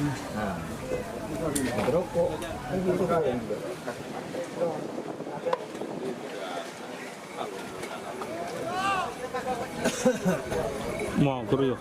Nah, ngerokok kan gitu kan. Mau kuru.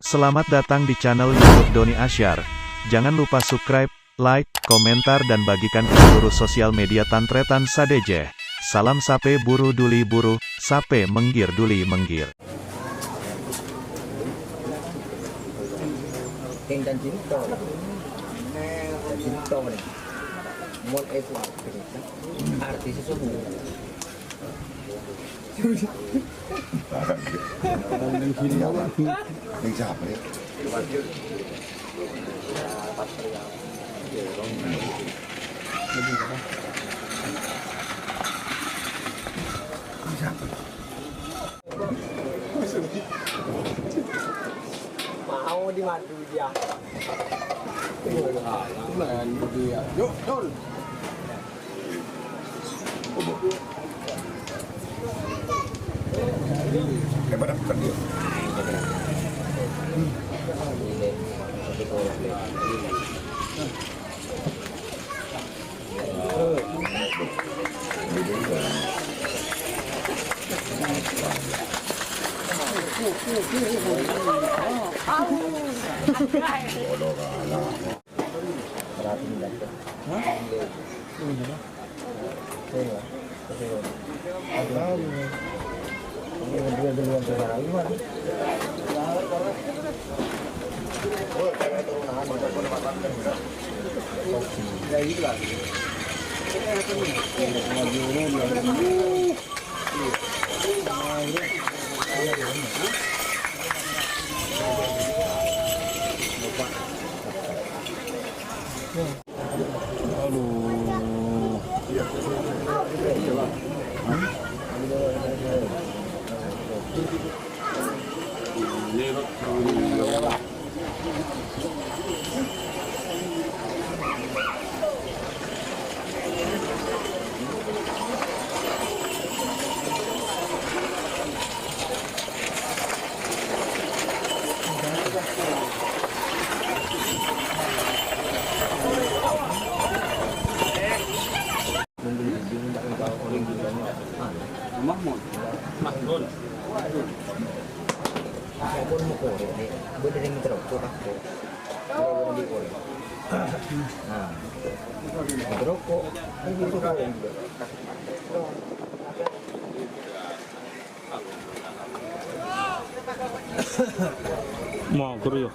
Selamat datang di channel YouTube Doni Asyar. Jangan lupa subscribe, like, komentar dan bagikan ke seluruh sosial media Tantretan Sadeje. Salam sape buru duli buru, sape menggir duli menggir. Dan cinta nih. Mon itu artis sesungguhnya. Yang siapa ya? Mau dimadu dia. Yuk, Dol. Daripada bukan dia. Nah, ngerokok kan gitu kan. Mau kuru.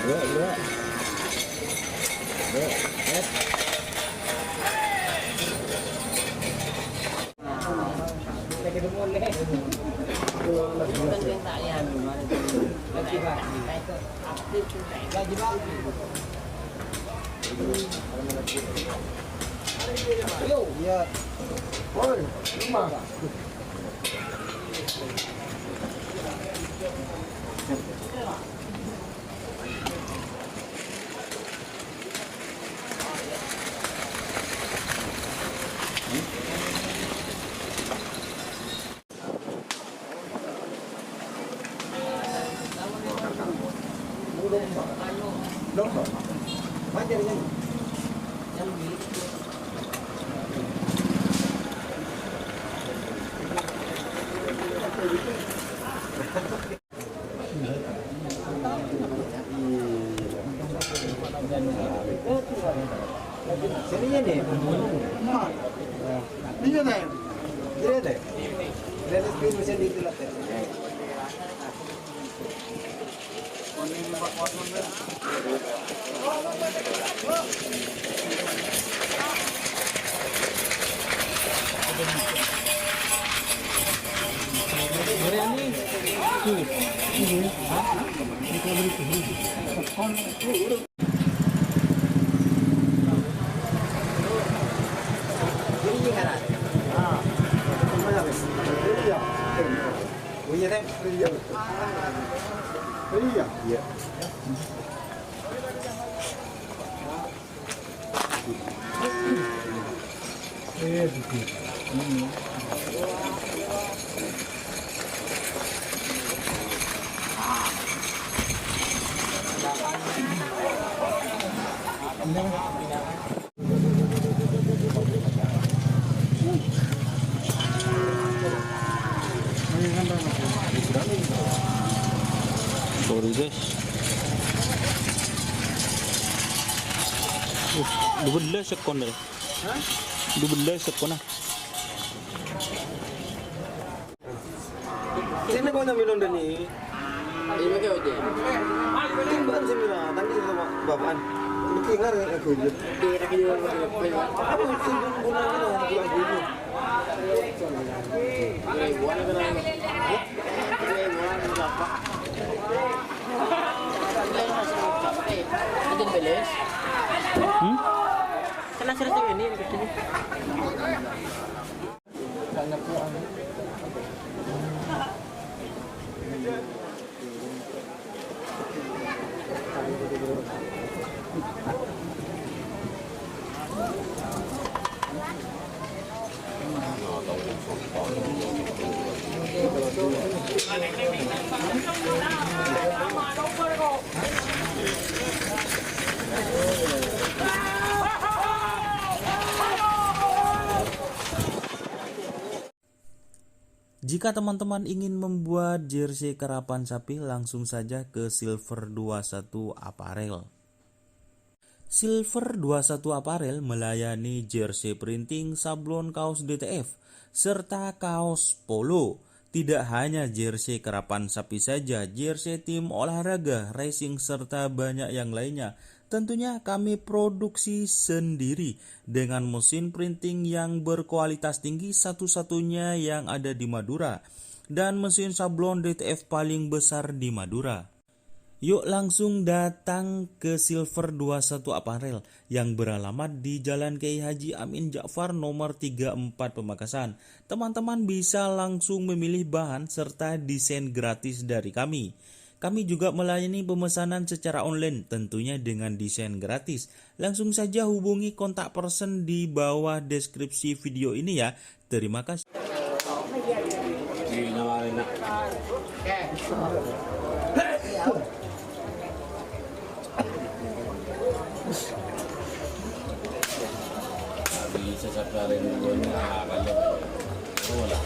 Dua, dua. Dua, set. Lagi dulu nih. Iya. Oi, rumah. Dokter. Wajar kan? Sininya deh. Ini deh. Ini deh. Lihat screen bisa ditulis. Iya. Sorry guys. Dubel sekon deh. Dubel sekon ah. Sini kau nak minum dah ni. Ini pakai ojek. Timbangan sini lah. Tadi sama bapaan. Mungkin ngar aku je. Kira kira pakai. Apa mesti guna pulang dulu. Ribuan kan? Ribuan berapa? Ada beles. Karena serasa ini kesini. Banyak puan. Jika teman-teman ingin membuat jersey karapan sapi, langsung saja ke Silver 21 Apparel. Silver 21 Apparel melayani jersey printing, sablon kaos DTF, serta kaos polo. Tidak hanya jersey karapan sapi saja, jersey tim olahraga, racing, serta banyak yang lainnya. Tentunya kami produksi sendiri dengan mesin printing yang berkualitas tinggi, satu-satunya yang ada di Madura, dan mesin sablon DTF paling besar di Madura. Yuk langsung datang ke Silver 21 Apparel yang beralamat di Jalan Kiai Haji Amin Ja'far nomor 34 Pamekasan. Teman-teman bisa langsung memilih bahan serta desain gratis dari kami. Kami juga melayani pemesanan secara online, tentunya dengan desain gratis. Langsung saja hubungi kontak person di bawah deskripsi video ini ya. Terima kasih. Bisa separin punya kalau bola.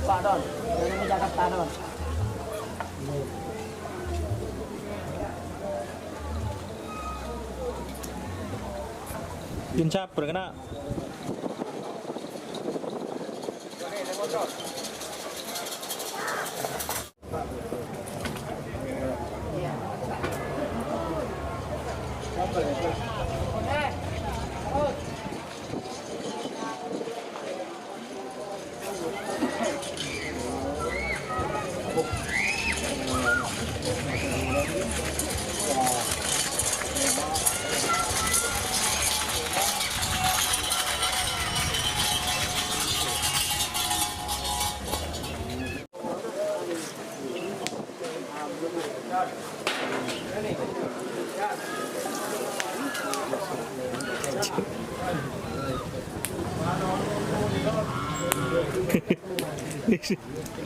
Pak Don, dari Jakarta Don. Pincap berkena.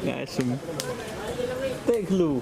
Ngasem. Take lu.